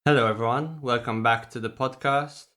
Hello everyone, welcome back to the podcast.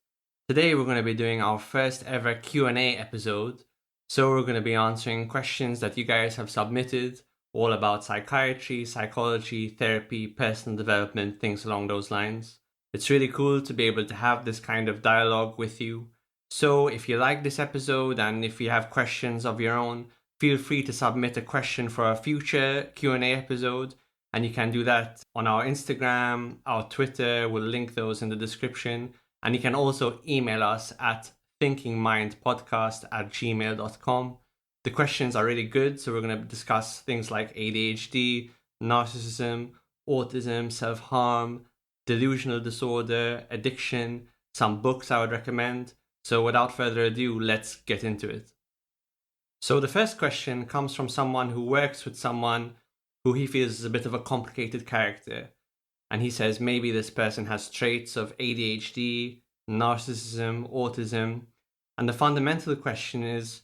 Today we're going to be doing our first ever Q&A episode. So we're going to be answering questions that you guys have submitted, all about psychiatry, psychology, therapy, personal development, things along those lines. It's really cool to be able to have this kind of dialogue with you. So if you like this episode and if you have questions of your own, feel free to submit a question for a future Q&A episode. And you can do that on our Instagram, our Twitter. We'll link those in the description. And you can also email us at thinkingmindpodcast@gmail.com. The questions are really good. So we're going to discuss things like ADHD, narcissism, autism, self-harm, delusional disorder, addiction, some books I would recommend. So without further ado, let's get into it. So the first question comes from someone who works with someone who he feels is a bit of a complicated character. And he says maybe this person has traits of ADHD, narcissism, autism. And the fundamental question is,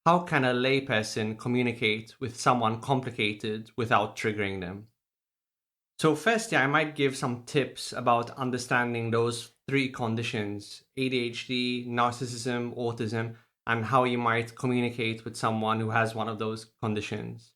how can a layperson communicate with someone complicated without triggering them? So firstly, I might give some tips about understanding those three conditions, ADHD, narcissism, autism, and how you might communicate with someone who has one of those conditions.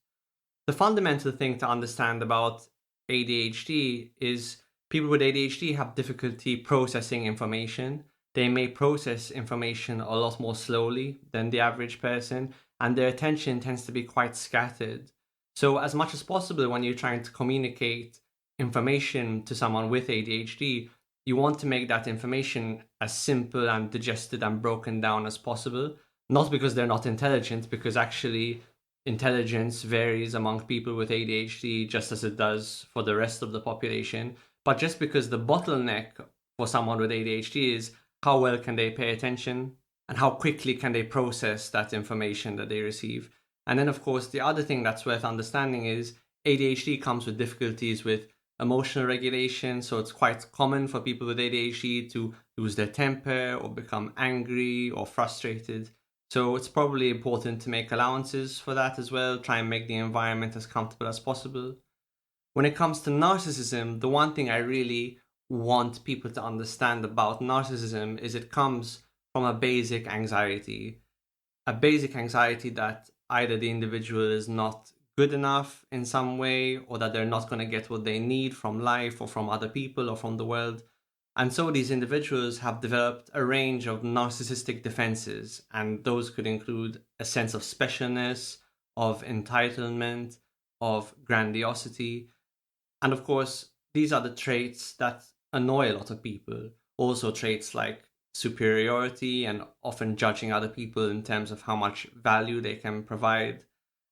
The fundamental thing to understand about ADHD is people with ADHD have difficulty processing information. They may process information a lot more slowly than the average person, and their attention tends to be quite scattered. So, as much as possible, when you're trying to communicate information to someone with ADHD, you want to make that information as simple and digested and broken down as possible. Not because they're not intelligent, because actually intelligence varies among people with ADHD just as it does for the rest of the population. But just because the bottleneck for someone with ADHD is how well can they pay attention and how quickly can they process that information that they receive. And then, of course, the other thing that's worth understanding is ADHD comes with difficulties with emotional regulation. So it's quite common for people with ADHD to lose their temper or become angry or frustrated. So it's probably important to make allowances for that as well, try and make the environment as comfortable as possible. When it comes to narcissism, the one thing I really want people to understand about narcissism is it comes from a basic anxiety. A basic anxiety that either the individual is not good enough in some way, or that they're not going to get what they need from life or from other people or from the world. And so these individuals have developed a range of narcissistic defenses, and those could include a sense of specialness, of entitlement, of grandiosity. And of course, these are the traits that annoy a lot of people. Also, traits like superiority and often judging other people in terms of how much value they can provide.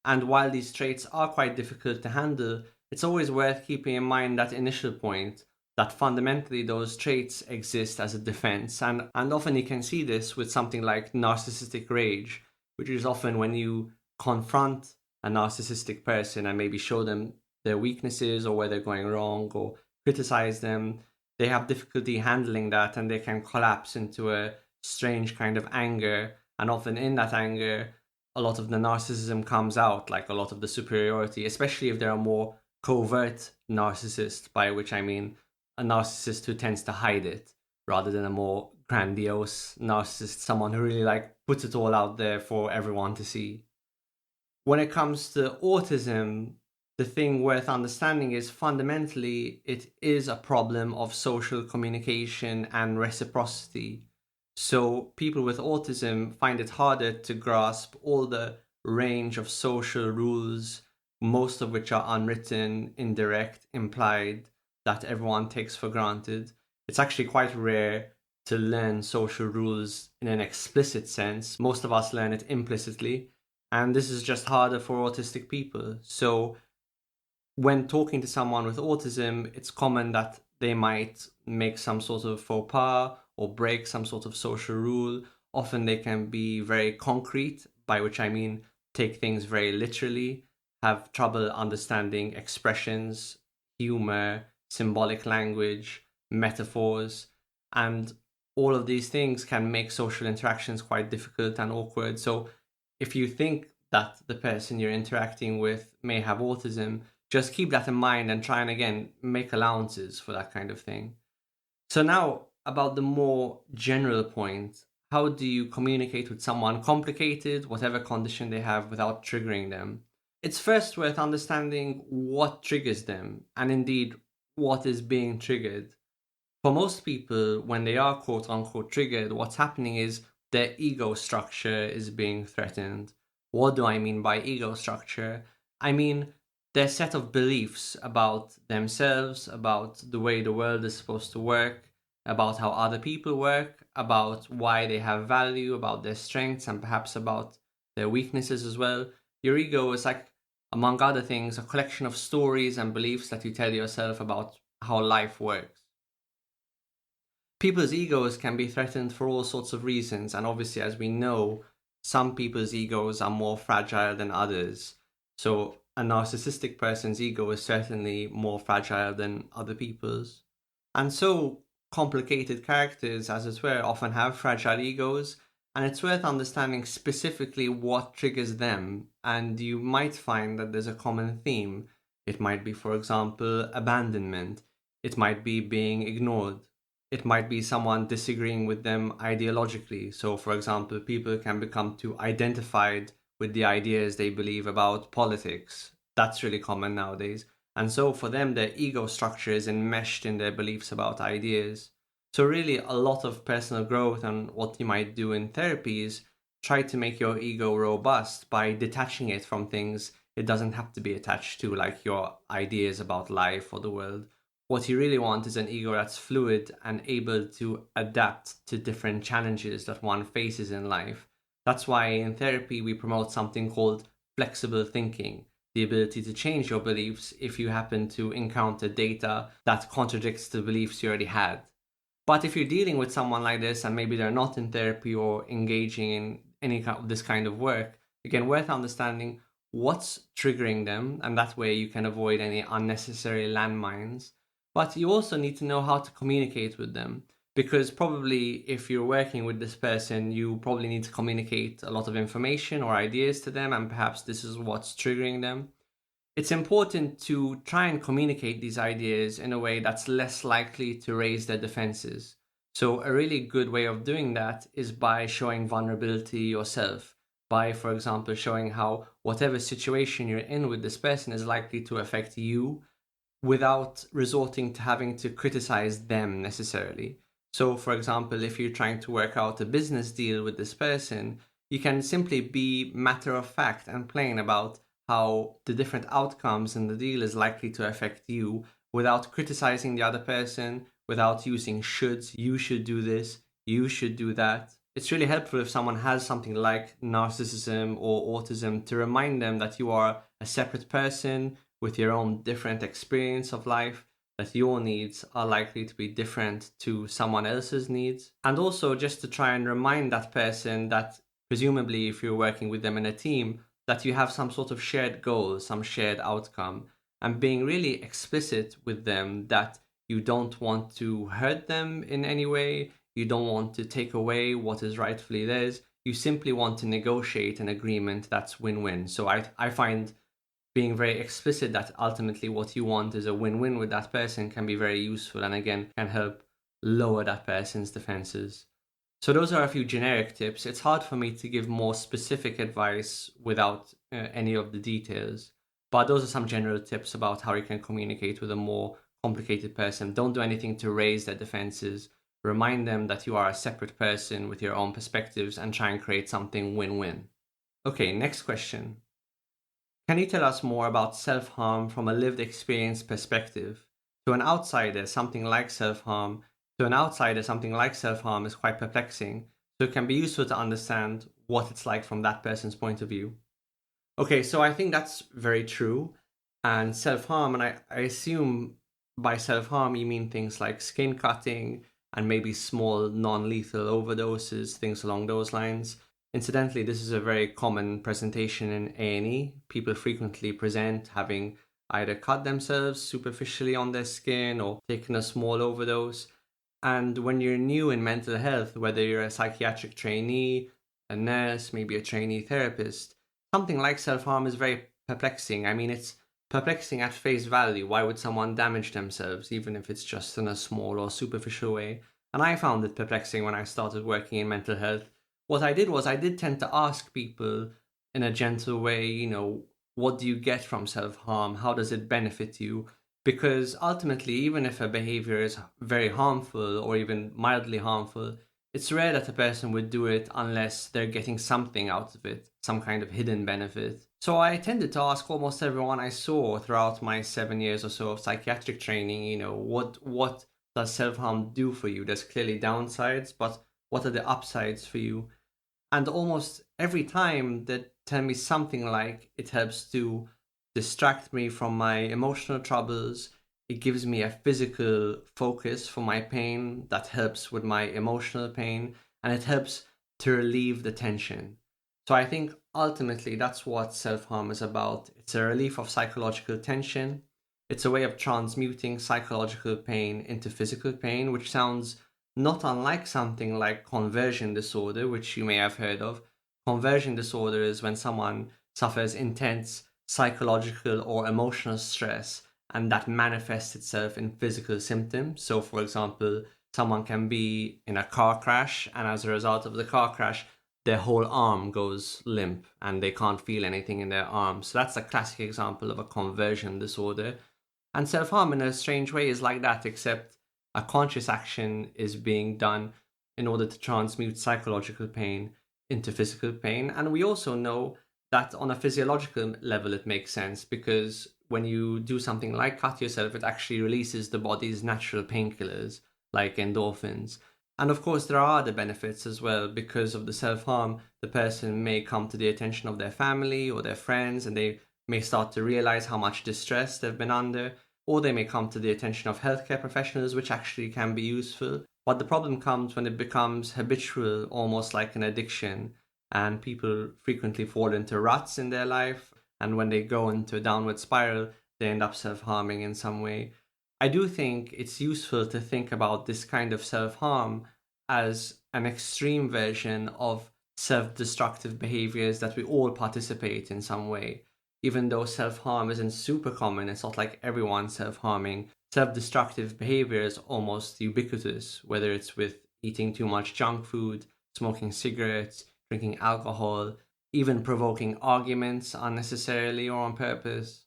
And while these traits are quite difficult to handle, it's always worth keeping in mind that initial point that fundamentally those traits exist as a defense. And often you can see this with something like narcissistic rage, which is often when you confront a narcissistic person and maybe show them their weaknesses or where they're going wrong or criticize them, they have difficulty handling that and they can collapse into a strange kind of anger. And often in that anger, a lot of the narcissism comes out, like a lot of the superiority, especially if they're a more covert narcissist, by which I mean a narcissist who tends to hide it rather than a more grandiose narcissist, someone who really like puts it all out there for everyone to see. When it comes to autism, the thing worth understanding is fundamentally it is a problem of social communication and reciprocity. So people with autism find it harder to grasp all the range of social rules, most of which are unwritten, indirect, implied, that everyone takes for granted. It's actually quite rare to learn social rules in an explicit sense. Most of us learn it implicitly, and this is just harder for autistic people. So when talking to someone with autism, it's common that they might make some sort of faux pas or break some sort of social rule. Often they can be very concrete, by which I mean take things very literally, have trouble understanding expressions, humor, symbolic language, metaphors, and all of these things can make social interactions quite difficult and awkward. So if you think that the person you're interacting with may have autism, just keep that in mind and try and again make allowances for that kind of thing. So now about the more general point, how do you communicate with someone complicated, whatever condition they have, without triggering them? It's first worth understanding what triggers them, and indeed what is being triggered. For most people, when they are quote unquote triggered, what's happening is their ego structure is being threatened. What do I mean by ego structure? I mean their set of beliefs about themselves, about the way the world is supposed to work, about how other people work, about why they have value, about their strengths, and perhaps about their weaknesses as well. Your ego is like, among other things, a collection of stories and beliefs that you tell yourself about how life works. People's egos can be threatened for all sorts of reasons, and obviously, as we know, some people's egos are more fragile than others. So, a narcissistic person's ego is certainly more fragile than other people's. And so, complicated characters, as it were, often have fragile egos, and it's worth understanding specifically what triggers them. And you might find that there's a common theme. It might be, for example, abandonment, it might be being ignored, it might be someone disagreeing with them ideologically. So, for example, people can become too identified with the ideas they believe about politics. That's really common nowadays. And so, for them, their ego structure is enmeshed in their beliefs about ideas. So, really, a lot of personal growth and what you might do in therapy is try to make your ego robust by detaching it from things it doesn't have to be attached to, like your ideas about life or the world. What you really want is an ego that's fluid and able to adapt to different challenges that one faces in life. That's why in therapy we promote something called flexible thinking, the ability to change your beliefs if you happen to encounter data that contradicts the beliefs you already had. But if you're dealing with someone like this and maybe they're not in therapy or engaging in any kind of this kind of work, again, worth understanding what's triggering them, and that way you can avoid any unnecessary landmines. But you also need to know how to communicate with them, because probably if you're working with this person, you probably need to communicate a lot of information or ideas to them, and perhaps this is what's triggering them. It's important to try and communicate these ideas in a way that's less likely to raise their defenses. So, a really good way of doing that is by showing vulnerability yourself. By, for example, showing how whatever situation you're in with this person is likely to affect you without resorting to having to criticize them necessarily. So, for example, if you're trying to work out a business deal with this person, you can simply be matter of fact and plain about how the different outcomes in the deal is likely to affect you without criticizing the other person, without using shoulds, you should do this, you should do that. It's really helpful if someone has something like narcissism or autism to remind them that you are a separate person with your own different experience of life, that your needs are likely to be different to someone else's needs. And also just to try and remind that person that presumably if you're working with them in a team, that you have some sort of shared goal, some shared outcome, and being really explicit with them that you don't want to hurt them in any way, you don't want to take away what is rightfully theirs, you simply want to negotiate an agreement that's win-win. So I find being very explicit that ultimately what you want is a win-win with that person can be very useful, and again can help lower that person's defenses. So those are a few generic tips. It's hard for me to give more specific advice without any of the details, but those are some general tips about how you can communicate with a more complicated person. Don't do anything to raise their defenses. Remind them that you are a separate person with your own perspectives and try and create something win-win. Okay, next question. Can you tell us more about self-harm from a lived experience perspective? To an outsider, something like self-harm is quite perplexing, so it can be useful to understand what it's like from that person's point of view. Okay, so I think that's very true. And self-harm, and I assume by self-harm you mean things like skin cutting and maybe small non-lethal overdoses, things along those lines. Incidentally, this is a very common presentation in A&E. People frequently present having either cut themselves superficially on their skin or taken a small overdose. And when you're new in mental health, whether you're a psychiatric trainee, a nurse, maybe a trainee therapist, something like self-harm is very perplexing. I mean, it's perplexing at face value. Why would someone damage themselves, even if it's just in a small or superficial way? And I found it perplexing when I started working in mental health. What I did was I did tend to ask people in a gentle way, what do you get from self-harm? How does it benefit you? Because ultimately, even if a behavior is very harmful or even mildly harmful, it's rare that a person would do it unless they're getting something out of it, some kind of hidden benefit. So I tended to ask almost everyone I saw throughout my 7 years or so of psychiatric training, what does self-harm do for you? There's clearly downsides, but what are the upsides for you? And almost every time they tell me something like it helps to distract me from my emotional troubles. It gives me a physical focus for my pain that helps with my emotional pain, and it helps to relieve the tension. So I think ultimately that's what self-harm is about. It's a relief of psychological tension. It's a way of transmuting psychological pain into physical pain, which sounds not unlike something like conversion disorder, which you may have heard of. Conversion disorder is when someone suffers intense psychological or emotional stress, and that manifests itself in physical symptoms. So, for example, someone can be in a car crash, and as a result of the car crash, their whole arm goes limp and they can't feel anything in their arm. So, that's a classic example of a conversion disorder. And self harm, in a strange way, is like that, except a conscious action is being done in order to transmute psychological pain into physical pain. And we also know that on a physiological level, it makes sense because when you do something like cut yourself, it actually releases the body's natural painkillers like endorphins. And of course, there are other benefits as well. Because of the self harm, the person may come to the attention of their family or their friends, and they may start to realize how much distress they've been under, or they may come to the attention of healthcare professionals, which actually can be useful. But the problem comes when it becomes habitual, almost like an addiction, and people frequently fall into ruts in their life. And when they go into a downward spiral, they end up self harming in some way. I do think it's useful to think about this kind of self harm as an extreme version of self destructive behaviors that we all participate in some way. Even though self harm isn't super common, it's not like everyone's self harming. Self destructive behavior is almost ubiquitous, whether it's with eating too much junk food, smoking cigarettes, drinking alcohol, even provoking arguments unnecessarily or on purpose,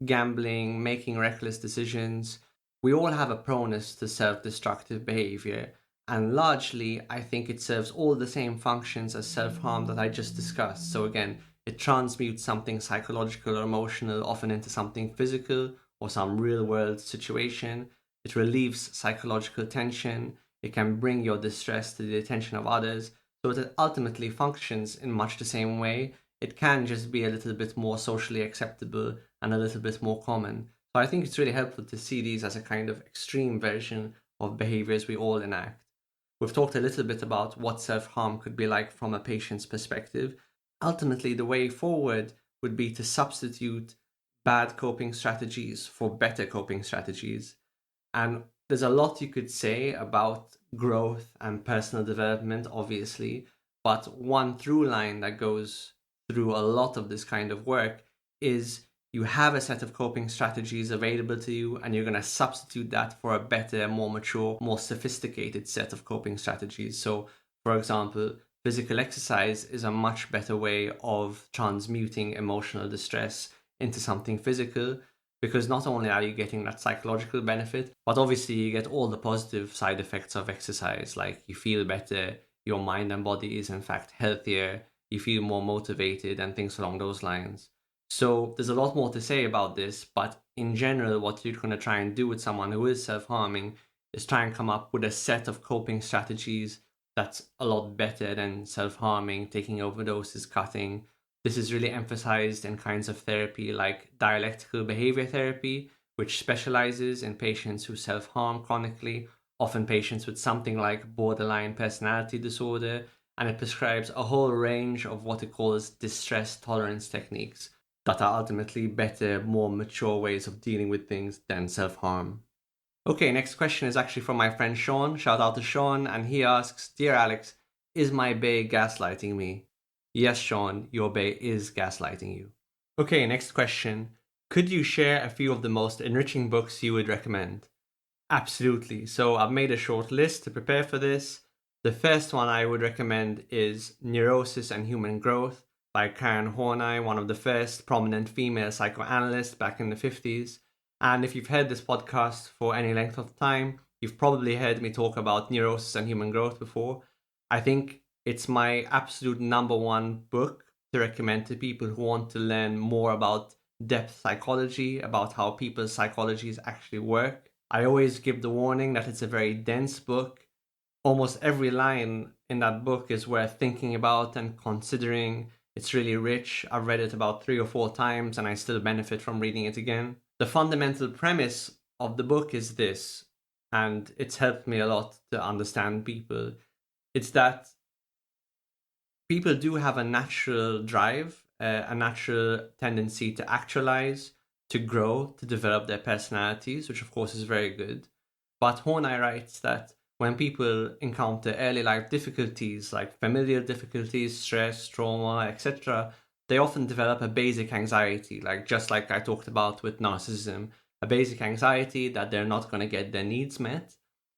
gambling, making reckless decisions. We all have a proneness to self destructive behavior, and largely, I think it serves all the same functions as self harm that I just discussed. So, again, it transmutes something psychological or emotional often into something physical or some real world situation. It relieves psychological tension. It can bring your distress to the attention of others. So it ultimately functions in much the same way. It can just be a little bit more socially acceptable and a little bit more common. So I think it's really helpful to see these as a kind of extreme version of behaviors we all enact. We've talked a little bit about what self-harm could be like from a patient's perspective. Ultimately, the way forward would be to substitute bad coping strategies for better coping strategies. And there's a lot you could say about growth and personal development, obviously, but one through line that goes through a lot of this kind of work is you have a set of coping strategies available to you, and you're going to substitute that for a better, more mature, more sophisticated set of coping strategies. So, for example, physical exercise is a much better way of transmuting emotional distress into something physical, because not only are you getting that psychological benefit, but obviously you get all the positive side effects of exercise, like you feel better, your mind and body is in fact healthier, you feel more motivated, and things along those lines. So there's a lot more to say about this, but in general, what you're going to try and do with someone who is self-harming is try and come up with a set of coping strategies that's a lot better than self-harming, taking overdoses, cutting. This is really emphasized in kinds of therapy like dialectical behavior therapy, which specializes in patients who self-harm chronically, often patients with something like borderline personality disorder, and it prescribes a whole range of what it calls distress tolerance techniques that are ultimately better, more mature ways of dealing with things than self-harm. Okay, next question is actually from my friend Sean. Shout out to Sean, and he asks, Dear Alex, is my bae gaslighting me? Yes, Sean, your bae is gaslighting you. Okay, next question. Could you share a few of the most enriching books you would recommend? Absolutely. So I've made a short list to prepare for this. The first one I would recommend is Neurosis and Human Growth by Karen Horney, one of the first prominent female psychoanalysts back in the 50s. And if you've heard this podcast for any length of time, you've probably heard me talk about Neurosis and Human Growth before. I think it's my absolute number one book to recommend to people who want to learn more about depth psychology, about how people's psychologies actually work. I always give the warning that it's a very dense book. Almost every line in that book is worth thinking about and considering. It's really rich. I've read it about 3 or 4 times and I still benefit from reading it again. The fundamental premise of the book is this, and it's helped me a lot to understand people. It's that people do have a natural drive, a natural tendency to actualize, to grow, to develop their personalities, which of course is very good. But Horney writes that when people encounter early life difficulties like familial difficulties, stress, trauma, etc., they often develop a basic anxiety, just like I talked about with narcissism, a basic anxiety that they're not going to get their needs met.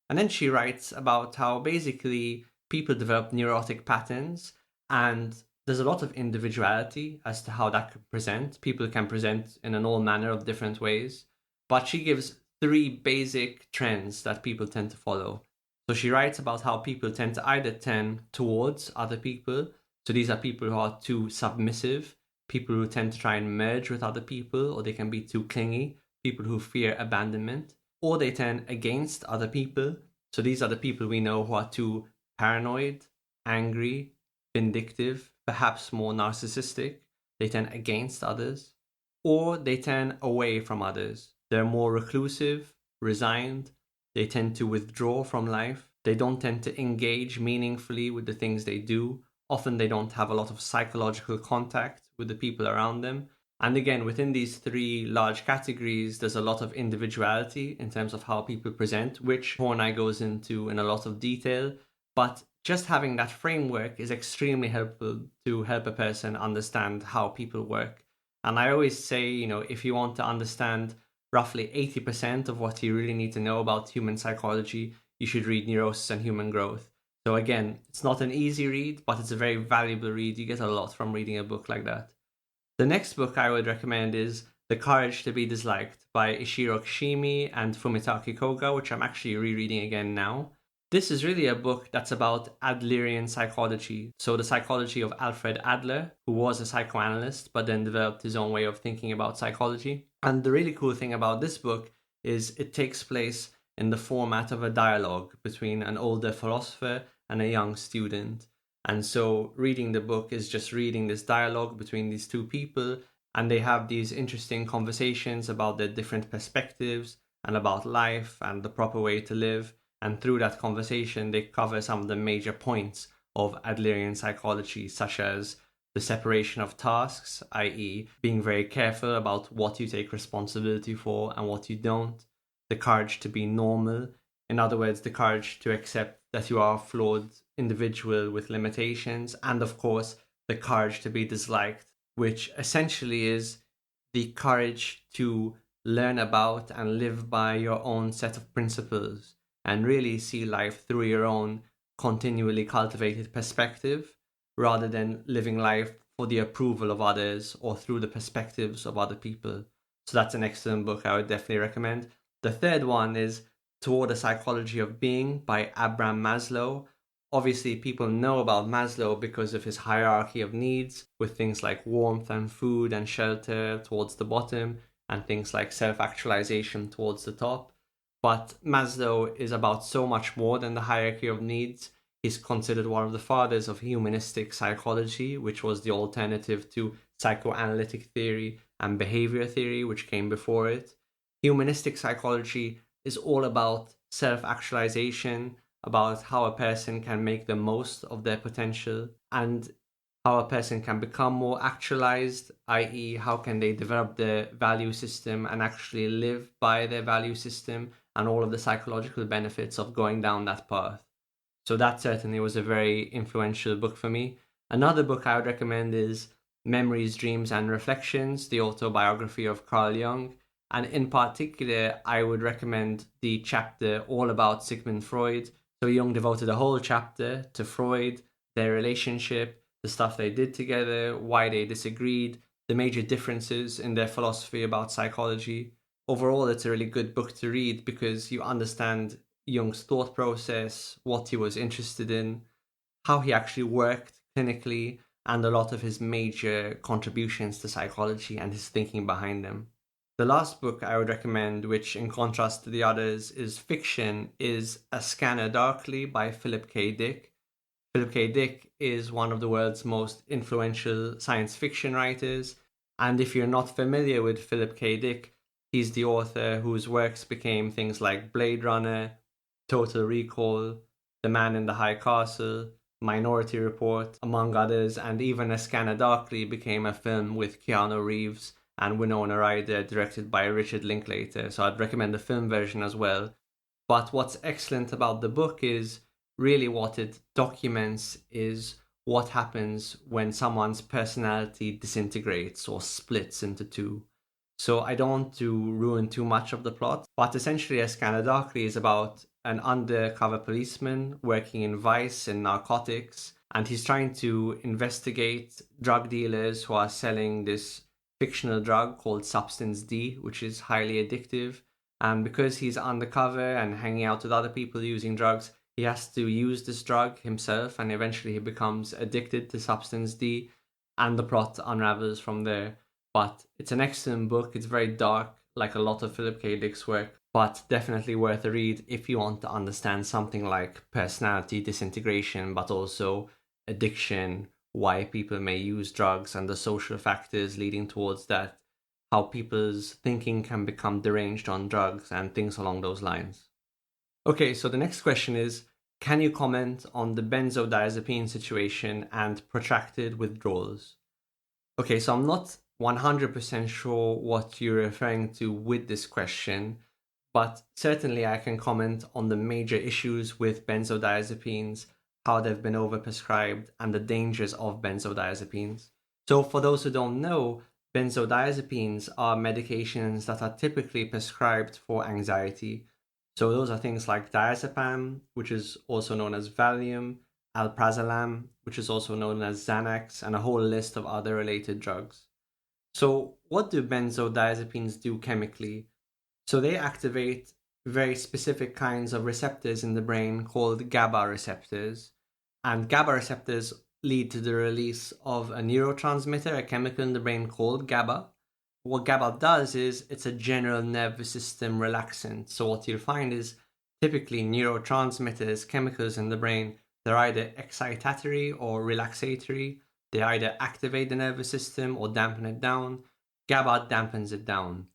And then she writes about how basically people develop neurotic patterns, and there's a lot of individuality as to how that could present. People can present in all manner of different ways, but she gives 3 basic trends that people tend to follow. So she writes about how people tend to either turn towards other people. So these are people who are too submissive, people who tend to try and merge with other people, or they can be too clingy, people who fear abandonment, or they turn against other people. So these are the people we know who are too paranoid, angry, vindictive, perhaps more narcissistic. They turn against others, or they turn away from others. They're more reclusive, resigned. They tend to withdraw from life. They don't tend to engage meaningfully with the things they do. Often they don't have a lot of psychological contact with the people around them. And again, within these 3 large categories, there's a lot of individuality in terms of how people present, which Horney goes into in a lot of detail. But just having that framework is extremely helpful to help a person understand how people work. And I always say, if you want to understand roughly 80% of what you really need to know about human psychology, you should read Neurosis and Human Growth. So again, it's not an easy read, but it's a very valuable read. You get a lot from reading a book like that. The next book I would recommend is The Courage to be Disliked by Ishiro Kishimi and Fumitaki Koga, which I'm actually rereading again now. This is really a book that's about Adlerian psychology. So the psychology of Alfred Adler, who was a psychoanalyst, but then developed his own way of thinking about psychology. And the really cool thing about this book is it takes place in the format of a dialogue between an older philosopher and a young student. And so reading the book is just reading this dialogue between these 2 people, and they have these interesting conversations about their different perspectives and about life and the proper way to live. And through that conversation, they cover some of the major points of Adlerian psychology, such as the separation of tasks, i.e., being very careful about what you take responsibility for and what you don't, the courage to be normal, in other words, the courage to accept that you are a flawed individual with limitations, and of course, the courage to be disliked, which essentially is the courage to learn about and live by your own set of principles and really see life through your own continually cultivated perspective, rather than living life for the approval of others or through the perspectives of other people. So that's an excellent book I would definitely recommend. The third one is Toward a Psychology of Being by Abraham Maslow. Obviously, people know about Maslow because of his hierarchy of needs, with things like warmth and food and shelter towards the bottom, and things like self-actualization towards the top. But Maslow is about so much more than the hierarchy of needs. He's considered one of the fathers of humanistic psychology, which was the alternative to psychoanalytic theory and behavior theory, which came before it. Humanistic psychology is all about self-actualization, about how a person can make the most of their potential, and how a person can become more actualized, i.e., how can they develop their value system and actually live by their value system and all of the psychological benefits of going down that path. So that certainly was a very influential book for me. Another book I would recommend is Memories, Dreams and Reflections, the autobiography of Carl Jung. And in particular, I would recommend the chapter all about Sigmund Freud. So Jung devoted a whole chapter to Freud, their relationship, the stuff they did together, why they disagreed, the major differences in their philosophy about psychology. Overall, it's a really good book to read because you understand Jung's thought process, what he was interested in, how he actually worked clinically, and a lot of his major contributions to psychology and his thinking behind them. The last book I would recommend, which in contrast to the others is fiction, is A Scanner Darkly by Philip K. Dick. Philip K. Dick is one of the world's most influential science fiction writers. And if you're not familiar with Philip K. Dick, he's the author whose works became things like Blade Runner, Total Recall, The Man in the High Castle, Minority Report, among others, and even A Scanner Darkly became a film with Keanu Reeves and Winona Ryder, directed by Richard Linklater. So I'd recommend the film version as well. But what's excellent about the book is really what it documents is what happens when someone's personality disintegrates or splits into two. So I don't want to ruin too much of the plot, but essentially A Scanner Darkly is about an undercover policeman working in vice and narcotics, and he's trying to investigate drug dealers who are selling this fictional drug called Substance D, which is highly addictive. And because he's undercover and hanging out with other people using drugs, he has to use this drug himself, and eventually he becomes addicted to Substance D, and the plot unravels from there. But it's an excellent book. It's very dark, like a lot of Philip K. Dick's work, but definitely worth a read if you want to understand something like personality disintegration, but also addiction, why people may use drugs and the social factors leading towards that, how people's thinking can become deranged on drugs and things along those lines. Okay, so the next question is, can you comment on the benzodiazepine situation and protracted withdrawals? Okay, so I'm not 100% sure what you're referring to with this question, but certainly I can comment on the major issues with benzodiazepines, how they've been overprescribed, and the dangers of benzodiazepines. So for those who don't know, benzodiazepines are medications that are typically prescribed for anxiety. So those are things like diazepam, which is also known as Valium, alprazolam, which is also known as Xanax, and a whole list of other related drugs. So what do benzodiazepines do chemically? So they activate very specific kinds of receptors in the brain called GABA receptors. And GABA receptors lead to the release of a neurotransmitter, a chemical in the brain called GABA. What GABA does is it's a general nervous system relaxant. So what you'll find is typically neurotransmitters, chemicals in the brain, they're either excitatory or relaxatory. They either activate the nervous system or dampen it down. GABA dampens it down.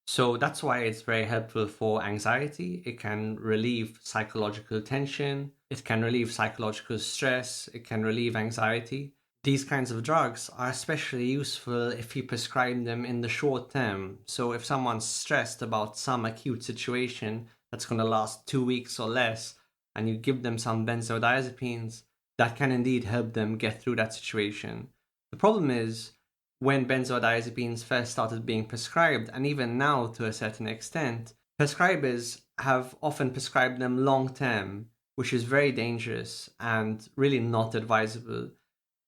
So that's why it's very helpful for anxiety. It can relieve psychological tension. It can relieve psychological stress. It can relieve anxiety. These kinds of drugs are especially useful if you prescribe them in the short term. So if someone's stressed about some acute situation that's going to last 2 weeks or less, and you give them some benzodiazepines, that can indeed help them get through that situation. The problem is, when benzodiazepines first started being prescribed, and even now to a certain extent, prescribers have often prescribed them long term, which is very dangerous and really not advisable.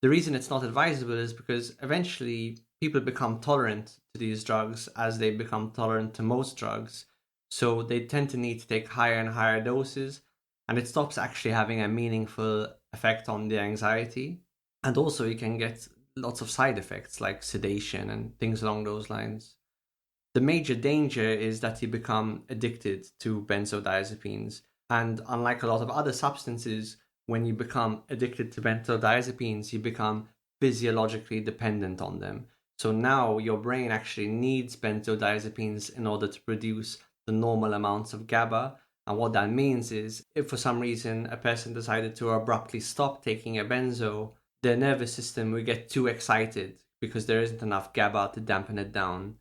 The reason it's not advisable is because eventually people become tolerant to these drugs as they become tolerant to most drugs. So they tend to need to take higher and higher doses, and it stops actually having a meaningful effect on the anxiety. And also you can get lots of side effects like sedation and things along those lines. The major danger is that you become addicted to benzodiazepines. And unlike a lot of other substances, when you become addicted to benzodiazepines, you become physiologically dependent on them. So now your brain actually needs benzodiazepines in order to produce the normal amounts of GABA. And what that means is, if for some reason a person decided to abruptly stop taking a benzo, their nervous system will get too excited because there isn't enough GABA to dampen it down.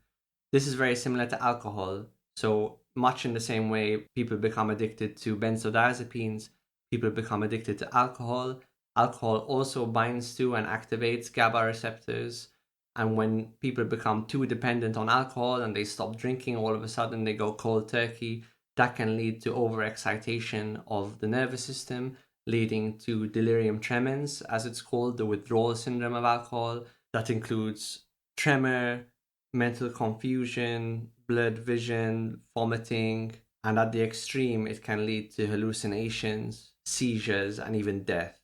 This is very similar to alcohol. So much in the same way people become addicted to benzodiazepines, people become addicted to alcohol. Alcohol also binds to and activates GABA receptors. And when people become too dependent on alcohol and they stop drinking, all of a sudden they go cold turkey. That can lead to overexcitation of the nervous system, leading to delirium tremens, as it's called, the withdrawal syndrome of alcohol. That includes tremor, mental confusion, blurred vision, vomiting, and at the extreme, it can lead to hallucinations, seizures, and even death.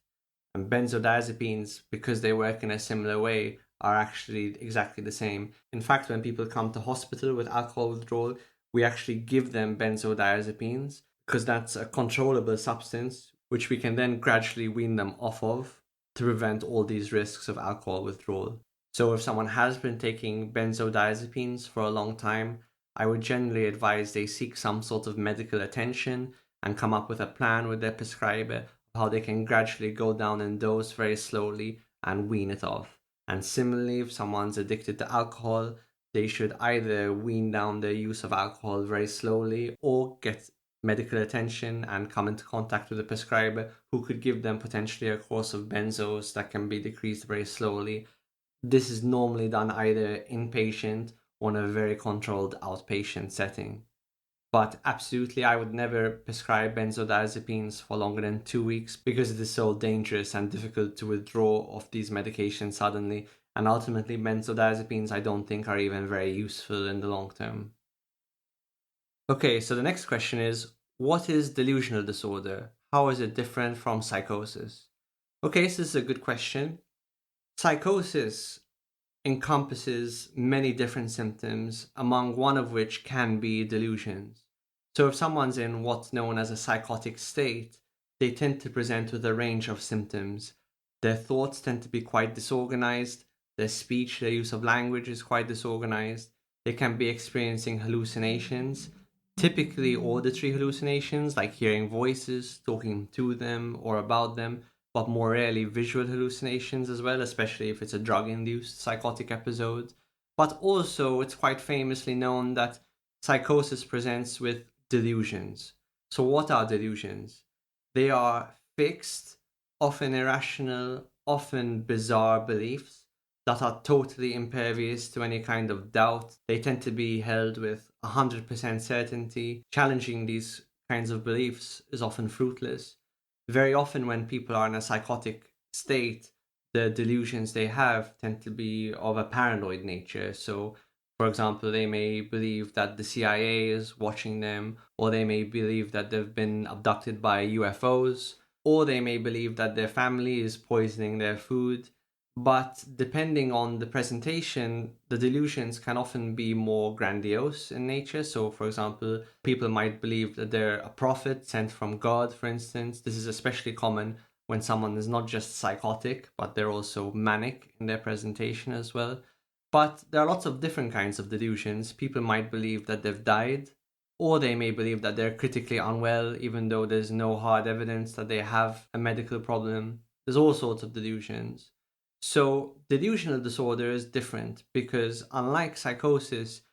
And benzodiazepines, because they work in a similar way, are actually exactly the same. In fact, when people come to hospital with alcohol withdrawal, we actually give them benzodiazepines because that's a controllable substance which we can then gradually wean them off of to prevent all these risks of alcohol withdrawal. So if someone has been taking benzodiazepines for a long time, I would generally advise they seek some sort of medical attention and come up with a plan with their prescriber of how they can gradually go down in dose very slowly and wean it off. And similarly, if someone's addicted to alcohol, they should either wean down their use of alcohol very slowly or get medical attention and come into contact with a prescriber who could give them potentially a course of benzos that can be decreased very slowly. This is normally done either inpatient or in a very controlled outpatient setting. But absolutely, I would never prescribe benzodiazepines for longer than 2 weeks because it is so dangerous and difficult to withdraw of these medications suddenly. And ultimately, benzodiazepines I don't think are even very useful in the long term. Okay, so the next question is, what is delusional disorder? How is it different from psychosis? Okay, so this is a good question. Psychosis encompasses many different symptoms, among one of which can be delusions. So if someone's in what's known as a psychotic state, they tend to present with a range of symptoms. Their thoughts tend to be quite disorganized, their speech, their use of language is quite disorganized. They can be experiencing hallucinations, typically auditory hallucinations like hearing voices, talking to them or about them, but more rarely visual hallucinations as well, especially if it's a drug-induced psychotic episode. But also, it's quite famously known that psychosis presents with delusions. So what are delusions? They are fixed, often irrational, often bizarre beliefs that are totally impervious to any kind of doubt. They tend to be held with 100% certainty. Challenging these kinds of beliefs is often fruitless. Very often when people are in a psychotic state, the delusions they have tend to be of a paranoid nature. So, for example, they may believe that the CIA is watching them, or they may believe that they've been abducted by UFOs, or they may believe that their family is poisoning their food. But depending on the presentation, the delusions can often be more grandiose in nature. So, for example, people might believe that they're a prophet sent from God, for instance. This is especially common when someone is not just psychotic, but they're also manic in their presentation as well. But there are lots of different kinds of delusions. People might believe that they've died, or they may believe that they're critically unwell, even though there's no hard evidence that they have a medical problem. There's all sorts of delusions. So, delusional disorder is different because, unlike psychosis,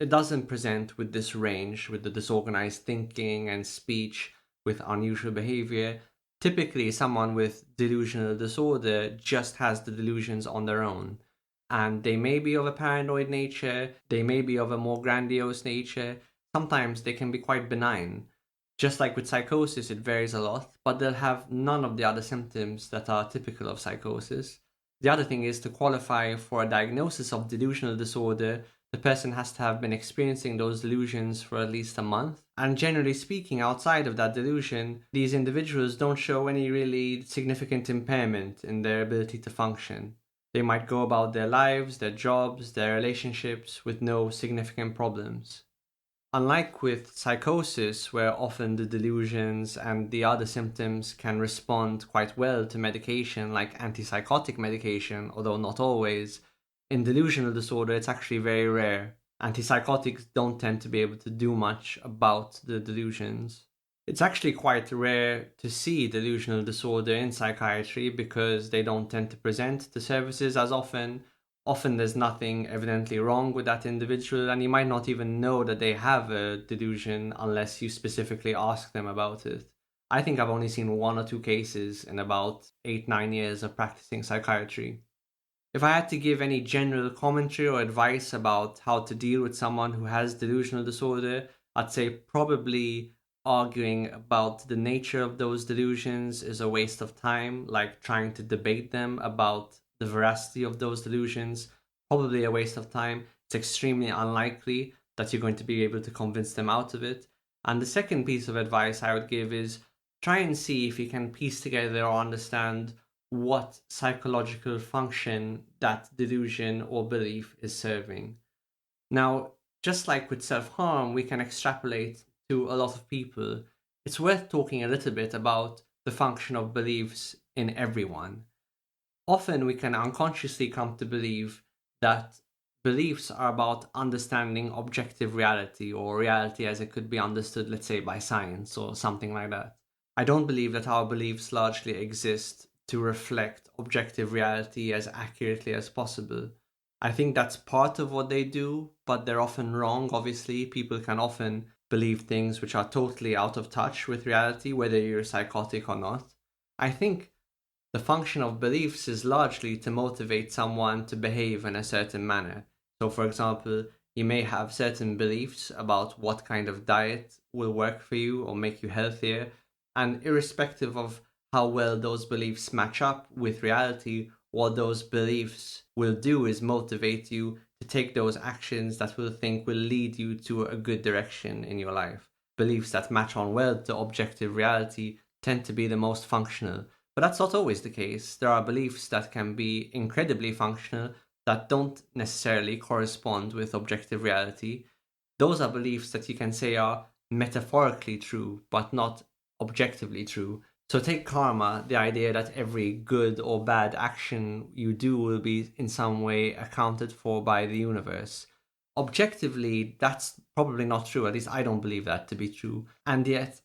it doesn't present with this range, with the disorganized thinking and speech, with unusual behavior. Typically, someone with delusional disorder just has the delusions on their own. And they may be of a paranoid nature, they may be of a more grandiose nature. Sometimes they can be quite benign. Just like with psychosis, it varies a lot, but they'll have none of the other symptoms that are typical of psychosis. The other thing is, to qualify for a diagnosis of delusional disorder, the person has to have been experiencing those delusions for at least a month. And generally speaking, outside of that delusion, these individuals don't show any really significant impairment in their ability to function. They might go about their lives, their jobs, their relationships with no significant problems. Unlike with psychosis, where often the delusions and the other symptoms can respond quite well to medication, like antipsychotic medication, although not always, in delusional disorder it's actually very rare. Antipsychotics don't tend to be able to do much about the delusions. It's actually quite rare to see delusional disorder in psychiatry because they don't tend to present to services as often. Often there's nothing evidently wrong with that individual, and you might not even know that they have a delusion unless you specifically ask them about it. I think I've only seen 1 or 2 cases in about 8-9 years of practicing psychiatry. If I had to give any general commentary or advice about how to deal with someone who has delusional disorder, I'd say probably arguing about the nature of those delusions is a waste of time, like trying to debate them about the veracity of those delusions, probably a waste of time. It's extremely unlikely that you're going to be able to convince them out of it. And the second piece of advice I would give is try and see if you can piece together or understand what psychological function that delusion or belief is serving. Now, just like with self harm, we can extrapolate to a lot of people. It's worth talking a little bit about the function of beliefs in everyone. Often we can unconsciously come to believe that beliefs are about understanding objective reality, or reality as it could be understood, let's say, by science or something like that. I don't believe that our beliefs largely exist to reflect objective reality as accurately as possible. I think that's part of what they do, but they're often wrong, obviously. People can often believe things which are totally out of touch with reality, whether you're psychotic or not. I think the function of beliefs is largely to motivate someone to behave in a certain manner. So, for example, you may have certain beliefs about what kind of diet will work for you or make you healthier, and irrespective of how well those beliefs match up with reality, what those beliefs will do is motivate you to take those actions that will lead you to a good direction in your life. Beliefs that match on well to objective reality tend to be the most functional. But that's not always the case. There are beliefs that can be incredibly functional that don't necessarily correspond with objective reality. Those are beliefs that you can say are metaphorically true, but not objectively true. So take karma, the idea that every good or bad action you do will be in some way accounted for by the universe. Objectively, that's probably not true. At least I don't believe that to be true. And yet,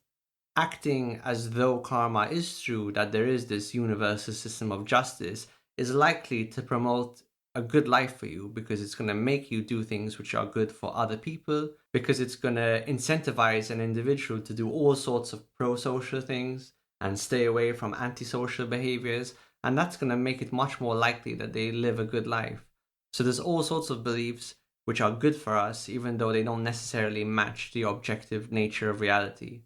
acting as though karma is true, that there is this universal system of justice, is likely to promote a good life for you, because it's going to make you do things which are good for other people, because it's going to incentivize an individual to do all sorts of pro-social things and stay away from antisocial behaviors, and that's going to make it much more likely that they live a good life. So there's all sorts of beliefs which are good for us, even though they don't necessarily match the objective nature of reality.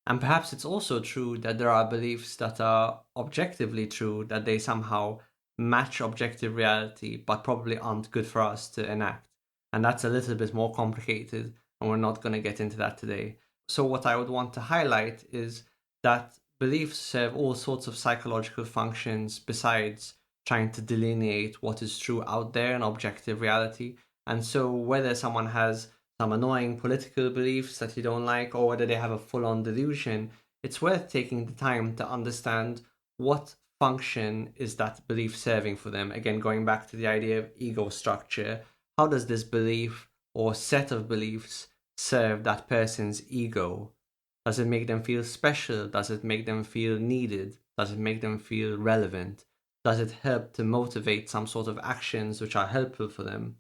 And perhaps it's also true that there are beliefs that are objectively true, that they somehow match objective reality, but probably aren't good for us to enact. And that's a little bit more complicated, and we're not going to get into that today. So what I would want to highlight is that beliefs serve all sorts of psychological functions besides trying to delineate what is true out there in objective reality. And so whether someone has some annoying political beliefs that you don't like, or whether they have a full-on delusion, it's worth taking the time to understand what function is that belief serving for them. Again, going back to the idea of ego structure, how does this belief or set of beliefs serve that person's ego? Does it make them feel special? Does it make them feel needed? Does it make them feel relevant? Does it help to motivate some sort of actions which are helpful for them?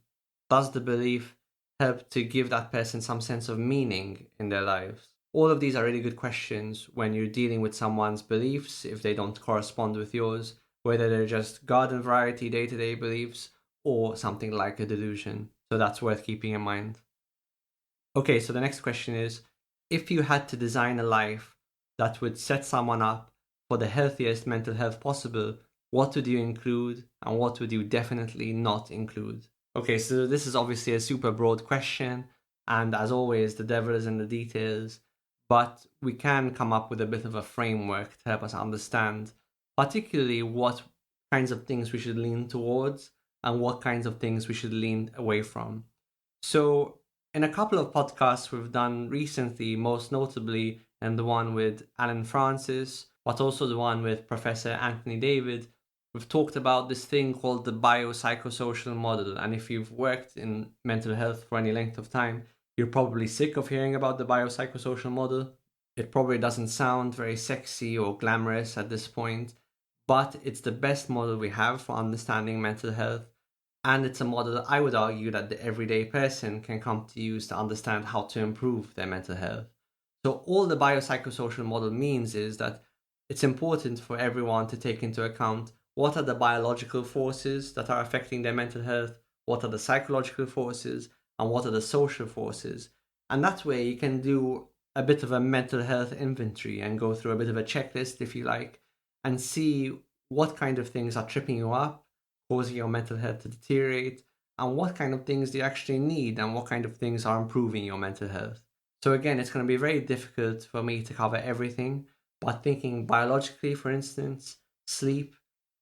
Does the belief help to give that person some sense of meaning in their lives? All of these are really good questions when you're dealing with someone's beliefs, if they don't correspond with yours, whether they're just garden variety day-to-day beliefs or something like a delusion. So that's worth keeping in mind. Okay, so the next question is, if you had to design a life that would set someone up for the healthiest mental health possible, what would you include and what would you definitely not include? Okay, so this is obviously a super broad question, and as always, the devil is in the details, but we can come up with a bit of a framework to help us understand particularly what kinds of things we should lean towards and what kinds of things we should lean away from. So in a couple of podcasts we've done recently, most notably in the one with Alan Francis, but also the one with Professor Anthony David, we've talked about this thing called the biopsychosocial model. And if you've worked in mental health for any length of time, you're probably sick of hearing about the biopsychosocial model. It probably doesn't sound very sexy or glamorous at this point, but it's the best model we have for understanding mental health. And it's a model I would argue that the everyday person can come to use to understand how to improve their mental health. So all the biopsychosocial model means is that it's important for everyone to take into account What are the biological forces that are affecting their mental health? What are the psychological forces? And what are the social forces? And that way you can do a bit of a mental health inventory and go through a bit of a checklist, if you like, and see what kind of things are tripping you up, causing your mental health to deteriorate, and what kind of things do you actually need, and what kind of things are improving your mental health. So again, it's going to be very difficult for me to cover everything, but thinking biologically, for instance, sleep,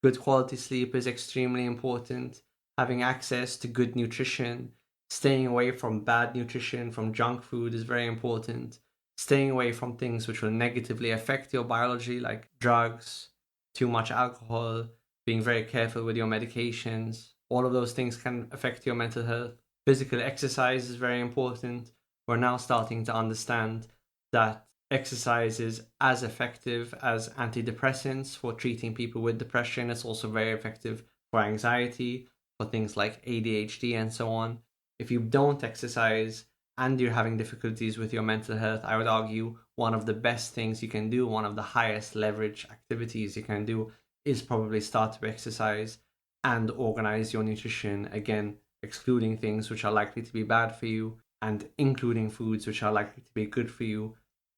good quality sleep is extremely important. Having access to good nutrition, staying away from bad nutrition, from junk food is very important. Staying away from things which will negatively affect your biology, like drugs, too much alcohol, being very careful with your medications. All of those things can affect your mental health. Physical exercise is very important. We're now starting to understand that exercise is as effective as antidepressants for treating people with depression. It's also very effective for anxiety, for things like ADHD and so on. If you don't exercise and you're having difficulties with your mental health, I would argue one of the best things you can do, one of the highest leverage activities you can do, is probably start to exercise and organize your nutrition. Again, excluding things which are likely to be bad for you and including foods which are likely to be good for you,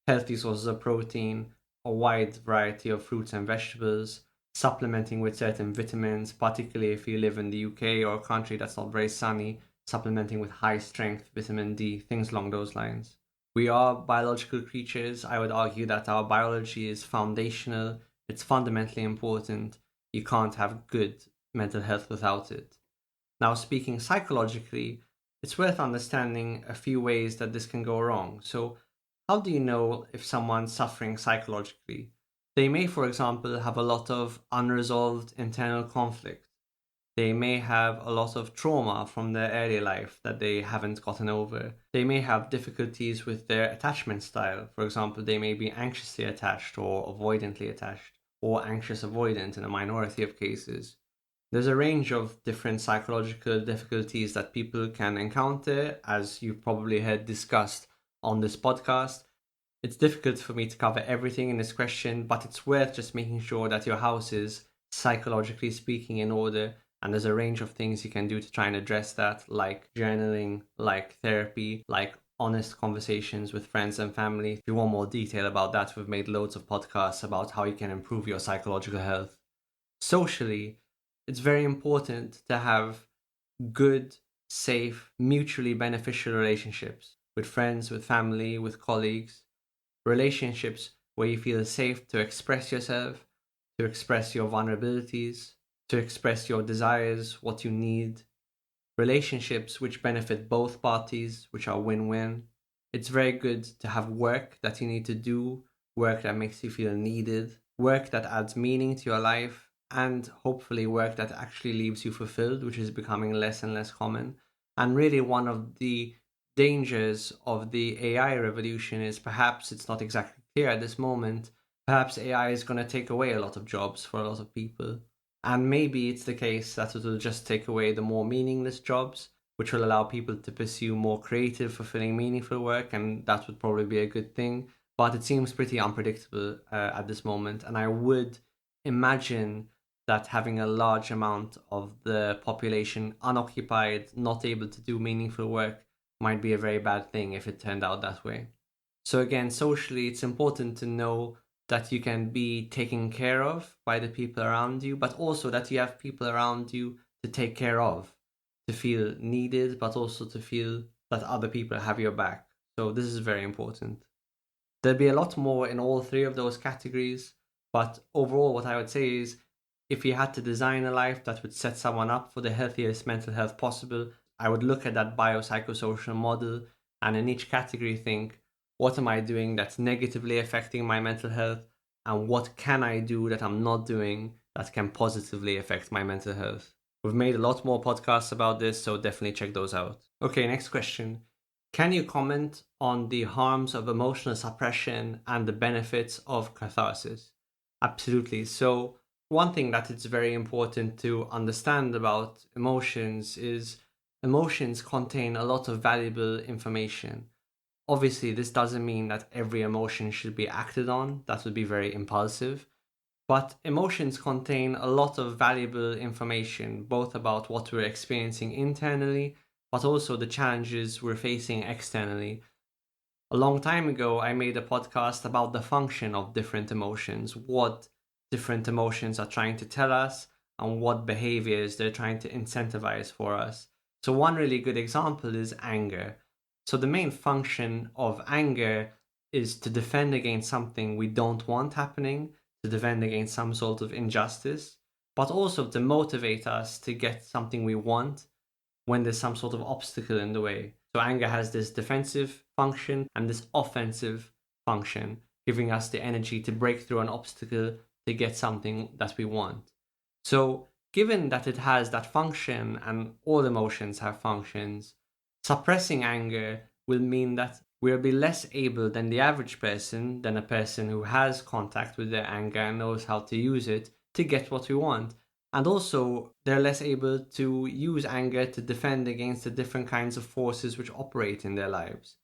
healthy sources of protein, a wide variety of fruits and vegetables, supplementing with certain vitamins, particularly if you live in the UK or a country that's not very sunny, supplementing with high strength vitamin D, things along those lines. We are biological creatures. I would argue that our biology is foundational, it's fundamentally important. You can't have good mental health without it. Now, speaking psychologically, it's worth understanding a few ways that this can go wrong. So, how do you know if someone's suffering psychologically? They may, for example, have a lot of unresolved internal conflict. They may have a lot of trauma from their early life that they haven't gotten over. They may have difficulties with their attachment style. For example, they may be anxiously attached or avoidantly attached, or anxious avoidant in a minority of cases. There's a range of different psychological difficulties that people can encounter, as you've probably heard discussed on this podcast. It's difficult for me to cover everything in this question, but it's worth just making sure that your house is, psychologically speaking, in order. And there's a range of things you can do to try and address that, like journaling, like therapy, like honest conversations with friends and family. If you want more detail about that, we've made loads of podcasts about how you can improve your psychological health. Socially, it's very important to have good, safe, mutually beneficial relationships with friends, with family, with colleagues. Relationships where you feel safe to express yourself, to express your vulnerabilities, to express your desires, what you need. Relationships which benefit both parties, which are win-win. It's very good to have work that you need to do, work that makes you feel needed, work that adds meaning to your life, and hopefully work that actually leaves you fulfilled, which is becoming less and less common. And really one of the dangers of the AI revolution is perhaps it's not exactly clear at this moment. Perhaps AI is going to take away a lot of jobs for a lot of people. And maybe it's the case that it will just take away the more meaningless jobs, which will allow people to pursue more creative, fulfilling, meaningful work. And that would probably be a good thing. But it seems pretty unpredictable at this moment. And I would imagine that having a large amount of the population unoccupied, not able to do meaningful work, might be a very bad thing if it turned out that way. So again, socially, it's important to know that you can be taken care of by the people around you, but also that you have people around you to take care of, to feel needed, but also to feel that other people have your back. So this is very important. There'll be a lot more in all three of those categories, but overall, what I would say is if you had to design a life that would set someone up for the healthiest mental health possible, I would look at that biopsychosocial model and in each category think, what am I doing that's negatively affecting my mental health? And what can I do that I'm not doing that can positively affect my mental health? We've made a lot more podcasts about this, so definitely check those out. Okay, next question. Can you comment on the harms of emotional suppression and the benefits of catharsis? Absolutely. So, one thing that it's very important to understand about emotions is emotions contain a lot of valuable information. Obviously, this doesn't mean that every emotion should be acted on. That would be very impulsive. But emotions contain a lot of valuable information, both about what we're experiencing internally, but also the challenges we're facing externally. A long time ago, I made a podcast about the function of different emotions, what different emotions are trying to tell us, and what behaviors they're trying to incentivize for us. So, one really good example is anger. So, the main function of anger is to defend against something we don't want happening, to defend against some sort of injustice, but also to motivate us to get something we want when there's some sort of obstacle in the way. So anger has this defensive function and this offensive function, giving us the energy to break through an obstacle to get something that we want. So given that it has that function and all emotions have functions, suppressing anger will mean that we'll be less able than the average person, than a person who has contact with their anger and knows how to use it to get what we want. And also, they're less able to use anger to defend against the different kinds of forces which operate in their lives.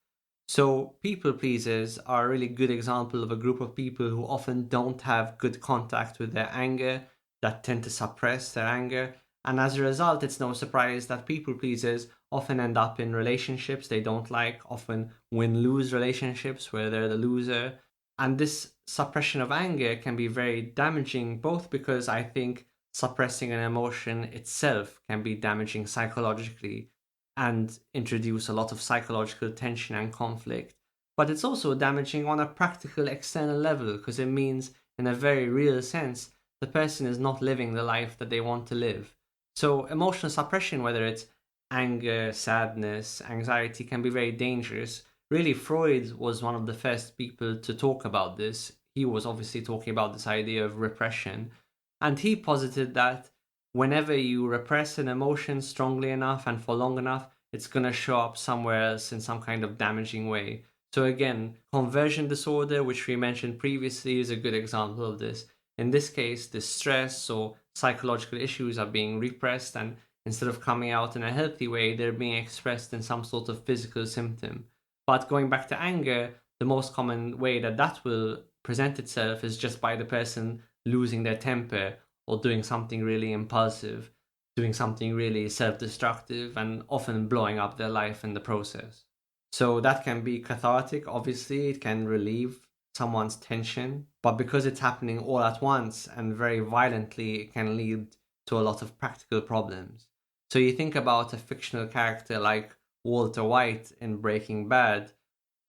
So, people pleasers are a really good example of a group of people who often don't have good contact with their anger, that tend to suppress their anger. And as a result, it's no surprise that people pleasers often end up in relationships they don't like, often win lose relationships where they're the loser. And this suppression of anger can be very damaging, both because I think suppressing an emotion itself can be damaging psychologically and introduce a lot of psychological tension and conflict. But it's also damaging on a practical external level because it means, in a very real sense, the person is not living the life that they want to live. So, emotional suppression, whether it's anger, sadness, anxiety, can be very dangerous. Really, Freud was one of the first people to talk about this. He was obviously talking about this idea of repression. And he posited that whenever you repress an emotion strongly enough and for long enough, it's going to show up somewhere else in some kind of damaging way. So, again, conversion disorder, which we mentioned previously, is a good example of this. In this case, the stress or psychological issues are being repressed, and instead of coming out in a healthy way, they're being expressed in some sort of physical symptom. But going back to anger, the most common way that that will present itself is just by the person losing their temper or doing something really impulsive, doing something really self destructive, and often blowing up their life in the process. So that can be cathartic, obviously, it can relieve someone's tension, but because it's happening all at once and very violently, it can lead to a lot of practical problems. So you think about a fictional character like Walter White in Breaking Bad.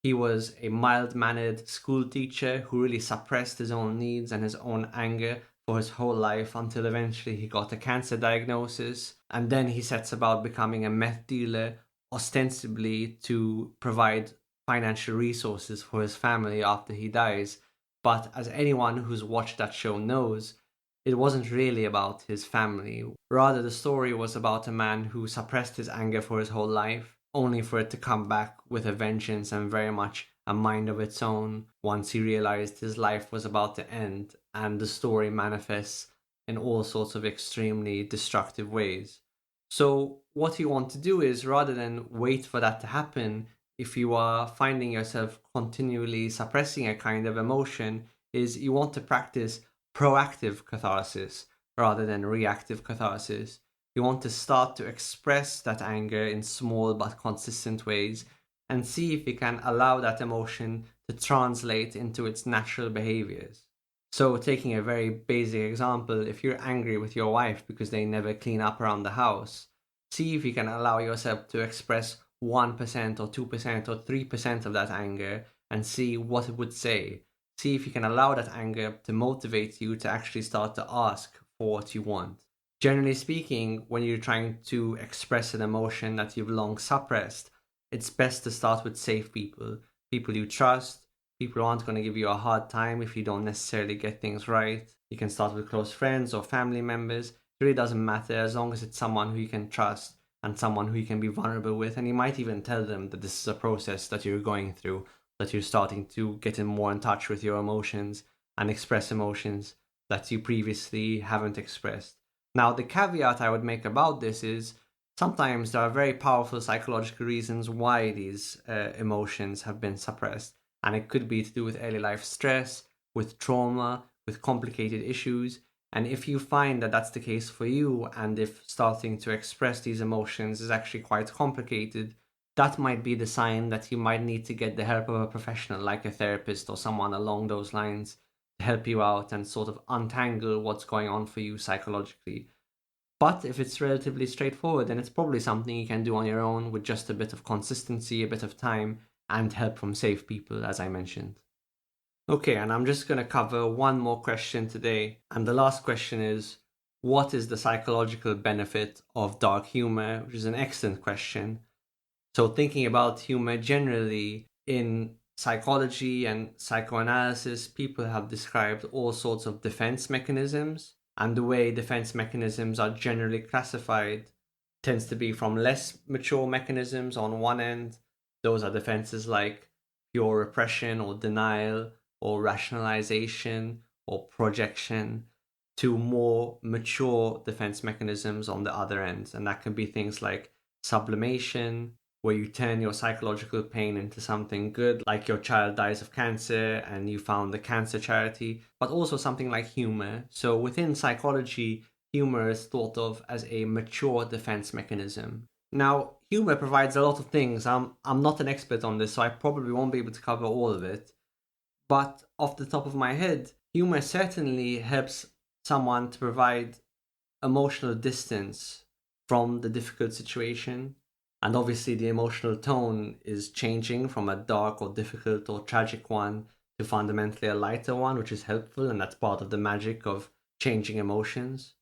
He was a mild mannered school teacher who really suppressed his own needs and his own anger for his whole life until eventually he got a cancer diagnosis. And then he sets about becoming a meth dealer, ostensibly to provide financial resources for his family after he dies. But as anyone who's watched that show knows, it wasn't really about his family. Rather, the story was about a man who suppressed his anger for his whole life, only for it to come back with a vengeance and very much a mind of its own once he realized his life was about to end, and the story manifests in all sorts of extremely destructive ways. So, what you want to do is, rather than wait for that to happen, if you are finding yourself continually suppressing a kind of emotion, is you want to practice proactive catharsis rather than reactive catharsis. You want to start to express that anger in small but consistent ways and see if you can allow that emotion to translate into its natural behaviors. So, taking a very basic example, if you're angry with your wife because they never clean up around the house, see if you can allow yourself to express 1% or 2% or 3% of that anger and see what it would say. See if you can allow that anger to motivate you to actually start to ask for what you want. Generally speaking, when you're trying to express an emotion that you've long suppressed, it's best to start with safe people, people you trust, people who aren't going to give you a hard time if you don't necessarily get things right. You can start with close friends or family members. It really doesn't matter as long as it's someone who you can trust and someone who you can be vulnerable with. And you might even tell them that this is a process that you're going through, that you're starting to get more in touch with your emotions and express emotions that you previously haven't expressed. Now, the caveat I would make about this is sometimes there are very powerful psychological reasons why these emotions have been suppressed. And it could be to do with early life stress, with trauma, with complicated issues. And if you find that that's the case for you, and if starting to express these emotions is actually quite complicated, that might be the sign that you might need to get the help of a professional like a therapist or someone along those lines to help you out and sort of untangle what's going on for you psychologically. But if it's relatively straightforward, then it's probably something you can do on your own with just a bit of consistency, a bit of time, and help from safe people, as I mentioned. Okay, and I'm just going to cover one more question today. And the last question is, what is the psychological benefit of dark humor? Which is an excellent question. So thinking about humor generally in psychology and psychoanalysis, people have described all sorts of defense mechanisms. And the way defense mechanisms are generally classified tends to be from less mature mechanisms on one end. Those are defenses like pure repression or denial or rationalization or projection, to more mature defense mechanisms on the other end. And that can be things like sublimation, where you turn your psychological pain into something good, like your child dies of cancer and you found the cancer charity, but also something like humor. So within psychology, humor is thought of as a mature defense mechanism. Now, humor provides a lot of things. I'm not an expert on this, so I probably won't be able to cover all of it. But off the top of my head, humor certainly helps someone to provide emotional distance from the difficult situation. And obviously the emotional tone is changing from a dark or difficult or tragic one to fundamentally a lighter one, which is helpful, and that's part of the magic of changing emotions.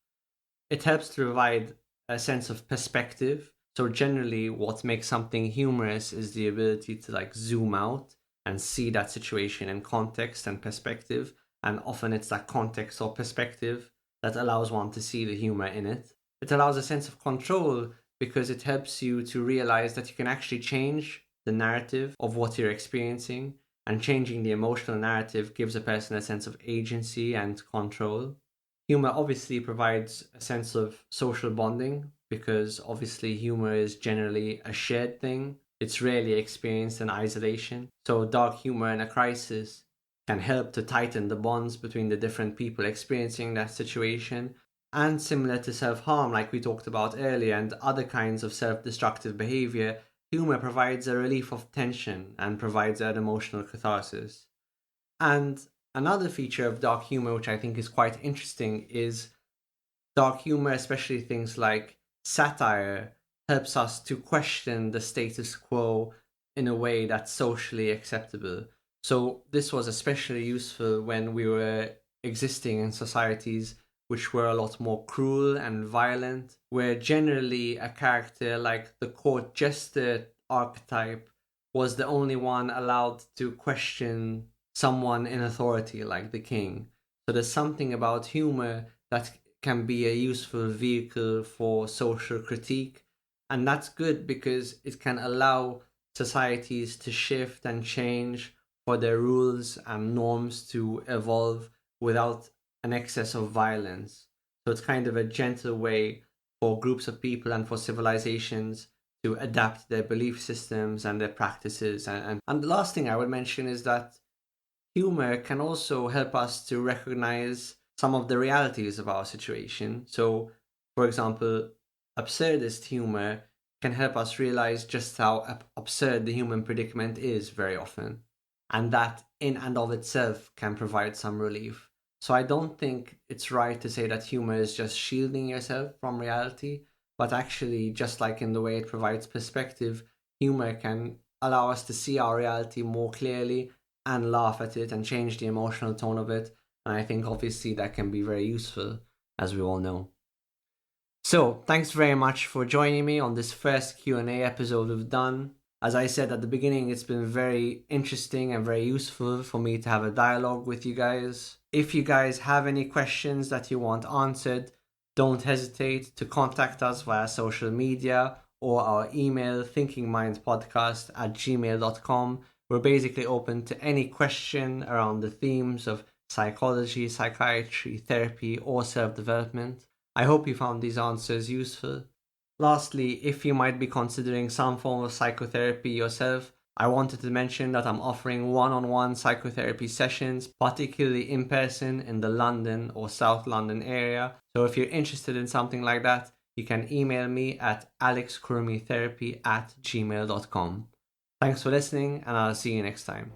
It helps to provide a sense of perspective. So generally what makes something humorous is the ability to like zoom out and see that situation in context and perspective. And often it's that context or perspective that allows one to see the humor in it. It allows a sense of control because it helps you to realize that you can actually change the narrative of what you're experiencing. And changing the emotional narrative gives a person a sense of agency and control. Humor obviously provides a sense of social bonding because obviously humor is generally a shared thing. It's rarely experienced in isolation. So dark humor in a crisis can help to tighten the bonds between the different people experiencing that situation. And similar to self-harm, like we talked about earlier, and other kinds of self-destructive behavior, humor provides a relief of tension and provides an emotional catharsis. And another feature of dark humor, which I think is quite interesting, is dark humor, especially things like satire, helps us to question the status quo in a way that's socially acceptable. So this was especially useful when we were existing in societies which were a lot more cruel and violent, where generally a character like the court jester archetype was the only one allowed to question someone in authority like the king. So there's something about humor that can be a useful vehicle for social critique. And that's good because it can allow societies to shift and change for their rules and norms to evolve without an excess of violence. So it's kind of a gentle way for groups of people and for civilizations to adapt their belief systems and their practices. And the last thing I would mention is that humor can also help us to recognize some of the realities of our situation. So, for example, absurdist humor can help us realize just how absurd the human predicament is very often. And that in and of itself can provide some relief. So I don't think it's right to say that humor is just shielding yourself from reality, but actually, just like in the way it provides perspective, humor can allow us to see our reality more clearly and laugh at it and change the emotional tone of it. And I think obviously that can be very useful, as we all know. So thanks very much for joining me on this first Q&A episode we've done. As I said at the beginning, it's been very interesting and very useful for me to have a dialogue with you guys. If you guys have any questions that you want answered, don't hesitate to contact us via social media or our email thinkingmindpodcast@gmail.com. We're basically open to any question around the themes of psychology, psychiatry, therapy, or self-development. I hope you found these answers useful. Lastly, if you might be considering some form of psychotherapy yourself, I wanted to mention that I'm offering one-on-one psychotherapy sessions, particularly in person in the London or South London area. So if you're interested in something like that, you can email me at alexcurmitherapy@gmail.com. Thanks for listening, and I'll see you next time.